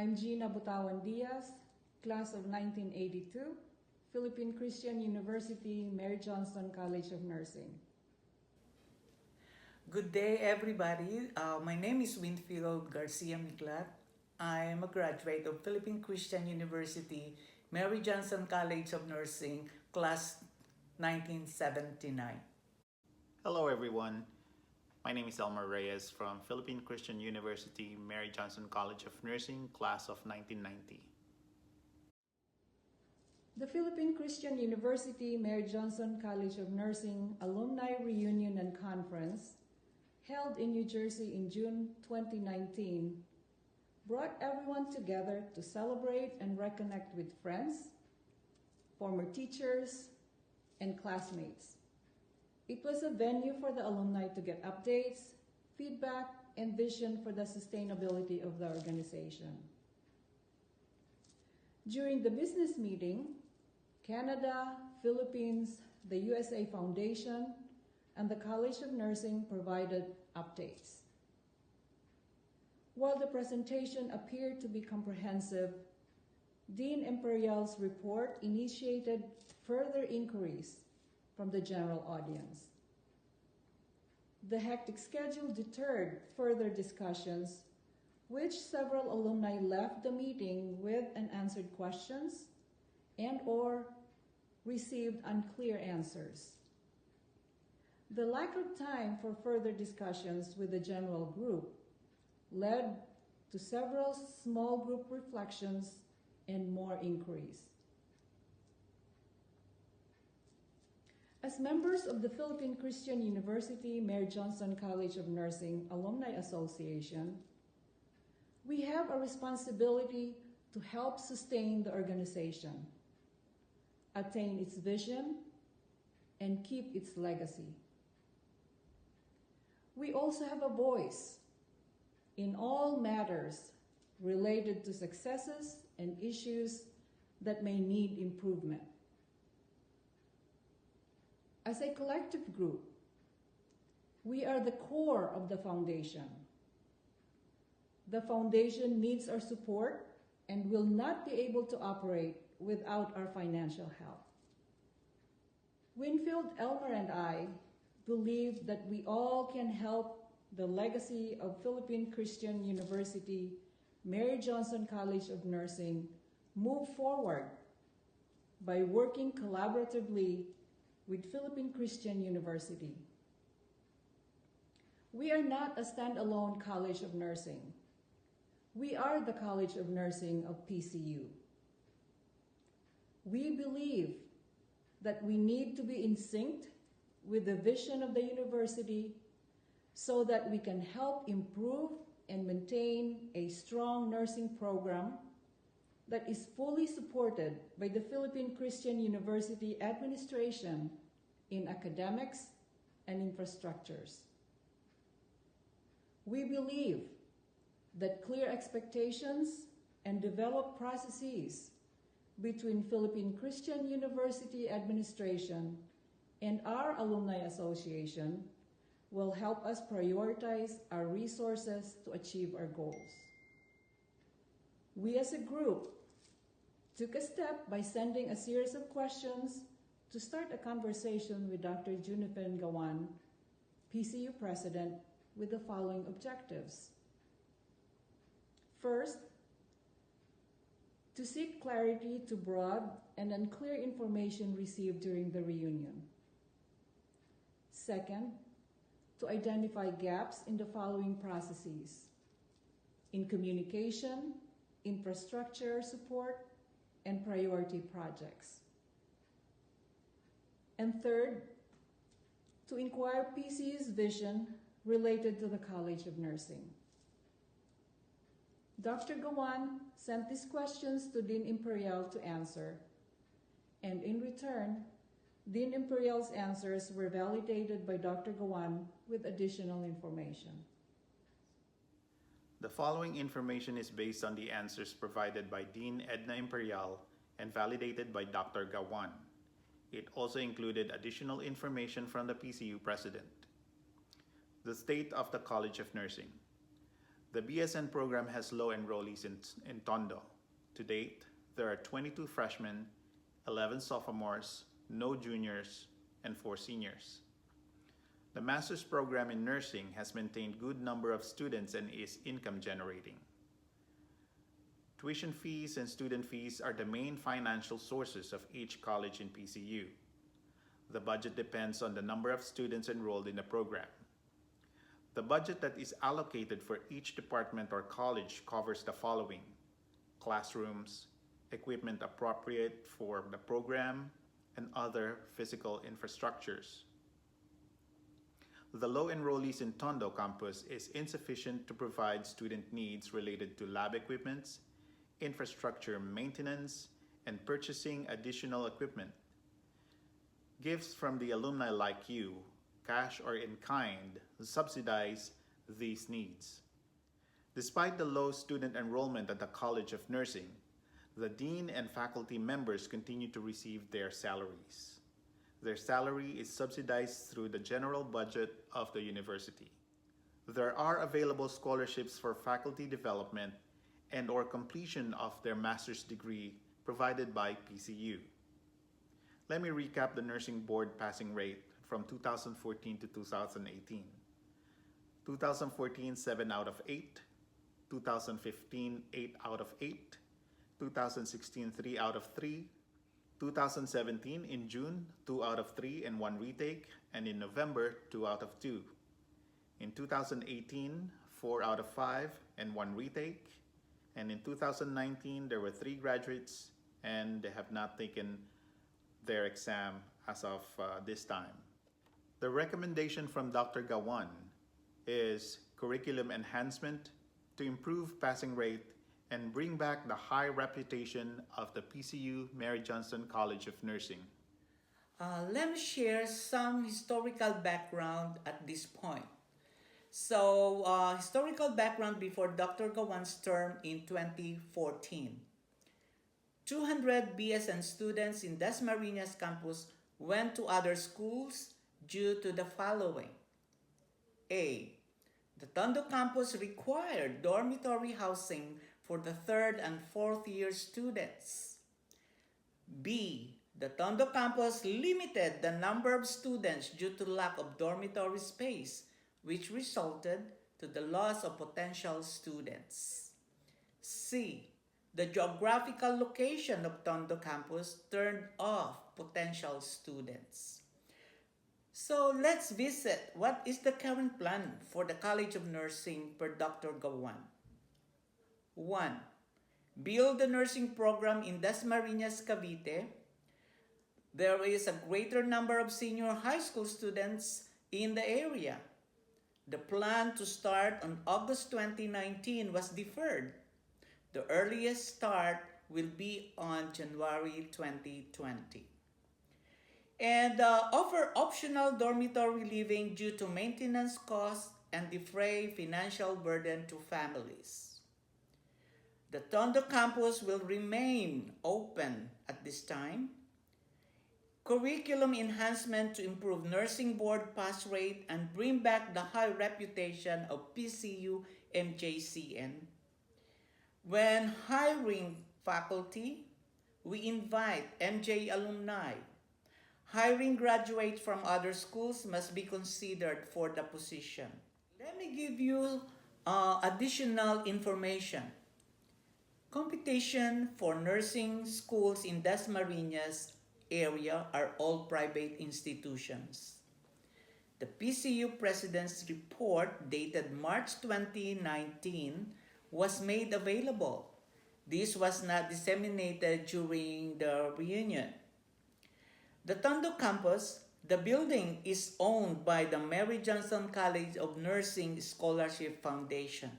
I'm Gina Butawan Diaz, class of 1982, Philippine Christian University, Mary Johnston College of Nursing. Good day, everybody. My name is Winfield Garcia Miklat. I'm a graduate of Philippine Christian University, Mary Johnston College of Nursing, class 1979. Hello everyone, my name is Elmer Reyes from Philippine Christian University, Mary Johnston College of Nursing, class of 1990. The Philippine Christian University, Mary Johnston College of Nursing Alumni Reunion and Conference, held in New Jersey in June 2019, brought everyone together to celebrate and reconnect with friends, former teachers, and classmates. It was a venue for the alumni to get updates, feedback, and vision for the sustainability of the organization. During the business meeting, Canada, Philippines, the USA Foundation, and the College of Nursing provided updates. While the presentation appeared to be comprehensive, Dean Imperial's report initiated further inquiries from the general audience. The hectic schedule deterred further discussions, which several alumni left the meeting with unanswered questions and/or received unclear answers. The lack of time for further discussions with the general group led to several small group reflections and more inquiries. As members of the Philippine Christian University, Mary Johnston College of Nursing Alumni Association, we have a responsibility to help sustain the organization, attain its vision, and keep its legacy. We also have a voice in all matters related to successes and issues that may need improvement. As a collective group, we are the core of the foundation. The foundation needs our support and will not be able to operate without our financial help. Winfield, Elmer, and I believe that we all can help the legacy of Philippine Christian University, Mary Johnston College of Nursing move forward by working collaboratively with Philippine Christian University. We are not a standalone College of Nursing. We are the College of Nursing of PCU. We believe that we need to be in sync with the vision of the university so that we can help improve and maintain a strong nursing program that is fully supported by the Philippine Christian University administration in academics and infrastructures. We believe that clear expectations and developed processes between Philippine Christian University administration and our Alumni Association will help us prioritize our resources to achieve our goals. We as a group took a step by sending a series of questions to start a conversation with Dr. Junifen Gawan, PCU President, with the following objectives. First, to seek clarity to broad and unclear information received during the reunion. Second, to identify gaps in the following processes: in communication, infrastructure support, and priority projects. And third, to inquire PCU's vision related to the College of Nursing. Dr. Gawan sent these questions to Dean Imperial to answer, and in return, Dean Imperial's answers were validated by Dr. Gawan with additional information. The following information is based on the answers provided by Dean Edna Imperial and validated by Dr. Gawan. It also included additional information from the PCU President. The state of the College of Nursing. The BSN program has low enrollees in Tondo. To date, there are 22 freshmen, 11 sophomores, no juniors, and 4 seniors. The master's program in nursing has maintained good number of students and is income generating. Tuition fees and student fees are the main financial sources of each college in PCU. The budget depends on the number of students enrolled in the program. The budget that is allocated for each department or college covers the following: classrooms, equipment appropriate for the program, and other physical infrastructures. The low enrollees in Tondo campus is insufficient to provide student needs related to lab equipments, infrastructure maintenance, and purchasing additional equipment. Gifts from the alumni like you, cash or in kind, subsidize these needs. Despite the low student enrollment at the College of Nursing, the dean and faculty members continue to receive their salaries. Their salary is subsidized through the general budget of the university. There are available scholarships for faculty development and/or completion of their master's degree provided by PCU. Let me recap the nursing board passing rate from 2014 to 2018. 2014, 7 out of 8. 2015, 8 out of 8. 2016, 3 out of 3. 2017, in June, 2 out of 3 and 1 retake, and in November, 2 out of 2. In 2018, 4 out of 5 and 1 retake, and in 2019, there were 3 graduates and they have not taken their exam as of this time. The recommendation from Dr. Gawan is curriculum enhancement to improve passing rate and bring back the high reputation of the PCU Mary Johnson College of Nursing. Let me share some historical background at this point. So, historical background before Dr. Gawan's term in 2014. 200 BSN students in Dasmariñas campus went to other schools due to the following. A. The Tondo campus required dormitory housing for the 3rd and 4th year students. B. The Tondo campus limited the number of students due to lack of dormitory space, which resulted to the loss of potential students. C. The geographical location of Tondo campus turned off potential students. So let's visit what is the current plan for the College of Nursing per Dr. Gawan. 1. Build the nursing program in Dasmariñas, Cavite. There is a greater number of senior high school students in the area. The plan to start on August 2019 was deferred. The earliest start will be on January 2020. And offer optional dormitory living due to maintenance costs and defray financial burden to families. The Tondo campus will remain open at this time. Curriculum enhancement to improve nursing board pass rate and bring back the high reputation of PCU-MJCN. When hiring faculty, we invite MJ alumni. Hiring graduates from other schools must be considered for the position. Let me give you additional information. Competition for nursing schools in Dasmariñas area are all private institutions. The PCU President's report dated March 2019 was made available. This was not disseminated during the reunion. The Tondo campus, the building is owned by the Mary Johnson College of Nursing Scholarship Foundation.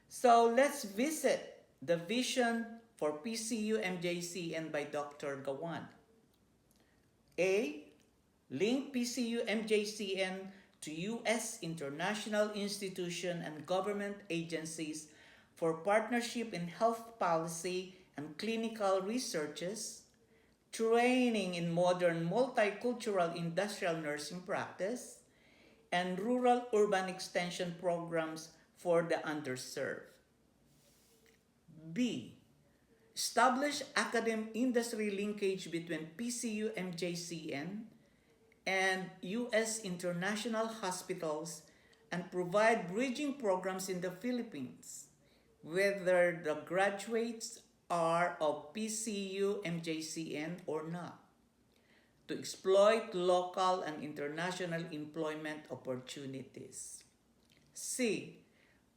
So let's visit the vision for PCU-MJCN by Dr. Gawan. A. Link PCU-MJCN to U.S. international institutions and government agencies for partnership in health policy and clinical researches, training in modern multicultural industrial nursing practice, and rural-urban extension programs for the underserved. B. Establish academic-industry linkage between PCU-MJCN and U.S. international hospitals and provide bridging programs in the Philippines, whether the graduates are of PCU-MJCN or not, to exploit local and international employment opportunities. C.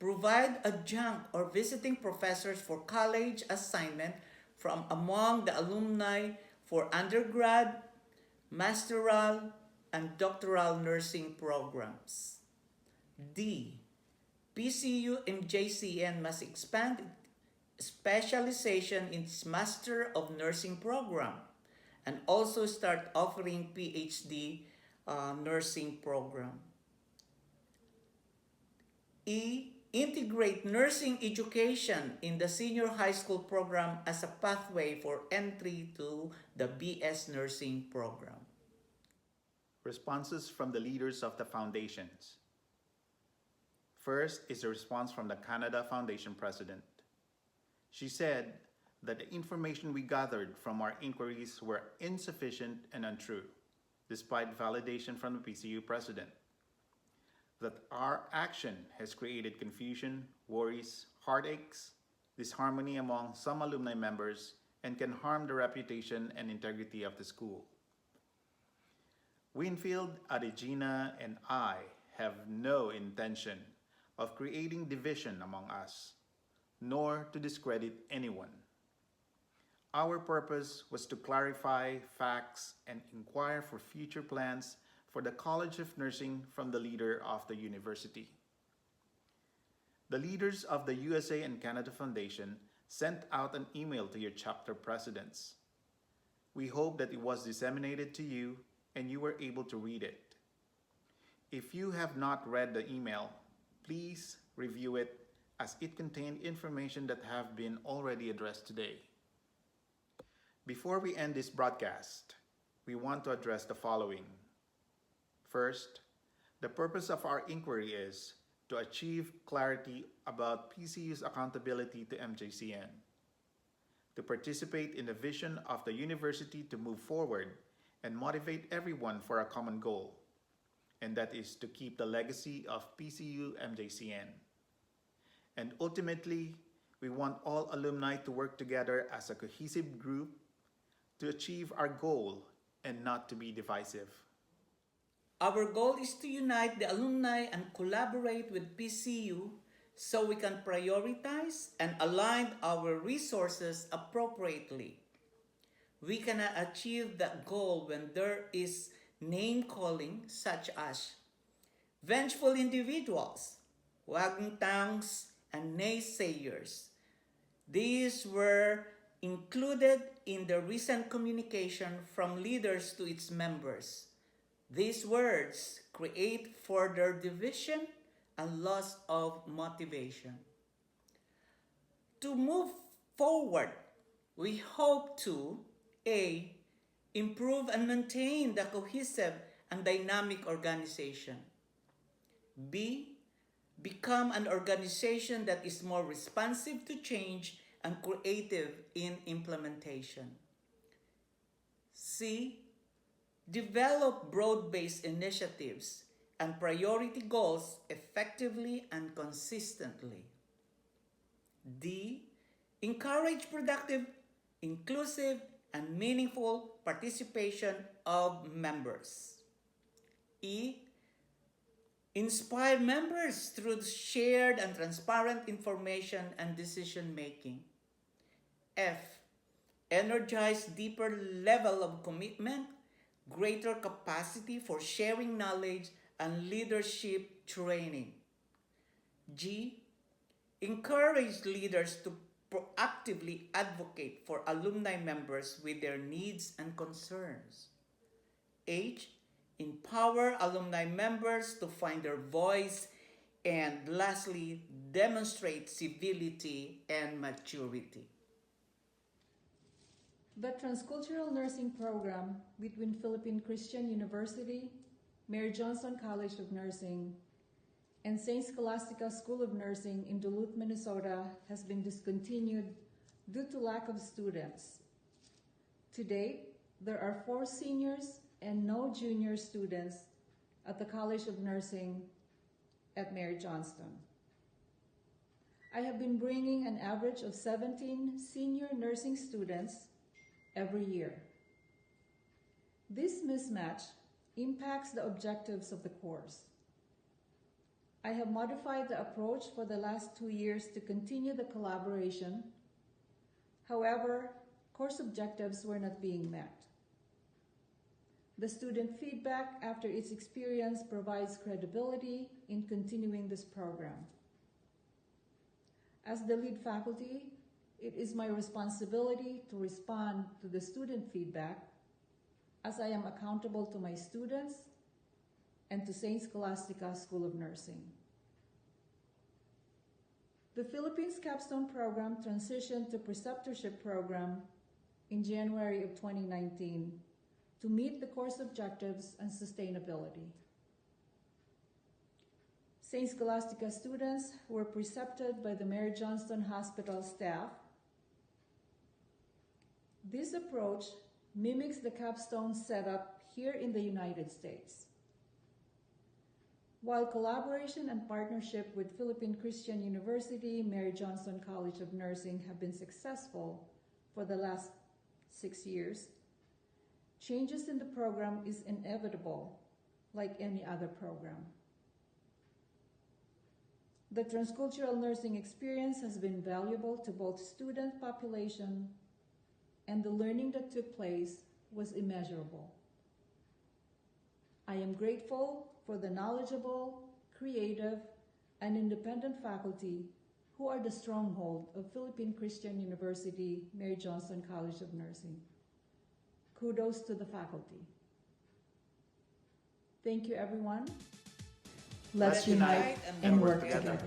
Provide adjunct or visiting professors for college assignment from among the alumni for undergrad, masteral, and doctoral nursing programs. D. PCU-MJCN must expand specialization in its Master of Nursing program and also start offering PhD nursing program. E. Integrate nursing education in the senior high school program as a pathway for entry to the BS nursing program. Responses from the leaders of the foundations. First is a response from the Canada Foundation president. She said that the information we gathered from our inquiries were insufficient and untrue, despite validation from the PCU president. That our action has created confusion, worries, heartaches, disharmony among some alumni members, and can harm the reputation and integrity of the school. Winfield, Adegina, and I have no intention of creating division among us, nor to discredit anyone. Our purpose was to clarify facts and inquire for future plans for the College of Nursing from the leader of the university. The leaders of the USA and Canada Foundation sent out an email to your chapter presidents. We hope that it was disseminated to you and you were able to read it. If you have not read the email, please review it as it contained information that have been already addressed today. Before we end this broadcast, we want to address the following. First, the purpose of our inquiry is to achieve clarity about PCU's accountability to MJCN, to participate in the vision of the university to move forward and motivate everyone for a common goal, and that is to keep the legacy of PCU-MJCN. And ultimately, we want all alumni to work together as a cohesive group to achieve our goal and not to be divisive. Our goal is to unite the alumni and collaborate with PCU so we can prioritize and align our resources appropriately. We cannot achieve that goal when there is name-calling such as vengeful individuals, wagging tongues, and naysayers. These were included in the recent communication from leaders to its members. These words create further division and loss of motivation. To move forward, we hope to A. Improve and maintain the cohesive and dynamic organization. B. Become an organization that is more responsive to change and creative in implementation. C. Develop broad-based initiatives and priority goals effectively and consistently. D. Encourage productive, inclusive, and meaningful participation of members. E. Inspire members through shared and transparent information and decision-making. F. Energize deeper level of commitment, greater capacity for sharing knowledge and leadership training. G. Encourage leaders to proactively advocate for alumni members with their needs and concerns. H. Empower alumni members to find their voice. And lastly, demonstrate civility and maturity. The Transcultural Nursing Program between Philippine Christian University, Mary Johnson College of Nursing, and St. Scholastica School of Nursing in Duluth, Minnesota has been discontinued due to lack of students. To date, there are 4 seniors and no junior students at the College of Nursing at Mary Johnston. I have been bringing an average of 17 senior nursing students every year. This mismatch impacts the objectives of the course. I have modified the approach for the last 2 years to continue the collaboration. However, course objectives were not being met. The student feedback after its experience provides credibility in continuing this program. As the lead faculty, it is my responsibility to respond to the student feedback, as I am accountable to my students and to St. Scholastica School of Nursing. The Philippines Capstone Program transitioned to preceptorship program in January of 2019 to meet the course objectives and sustainability. St. Scholastica students were precepted by the Mary Johnston Hospital staff. This approach mimics the capstone setup here in the United States. While collaboration and partnership with Philippine Christian University, Mary Johnston College of Nursing have been successful for the last 6 years, changes in the program is inevitable, like any other program. The transcultural nursing experience has been valuable to both student population, and the learning that took place was immeasurable. I am grateful for the knowledgeable, creative, and independent faculty who are the stronghold of Philippine Christian University, Mary Johnston College of Nursing. Kudos to the faculty. Thank you, everyone. Let's unite and work together.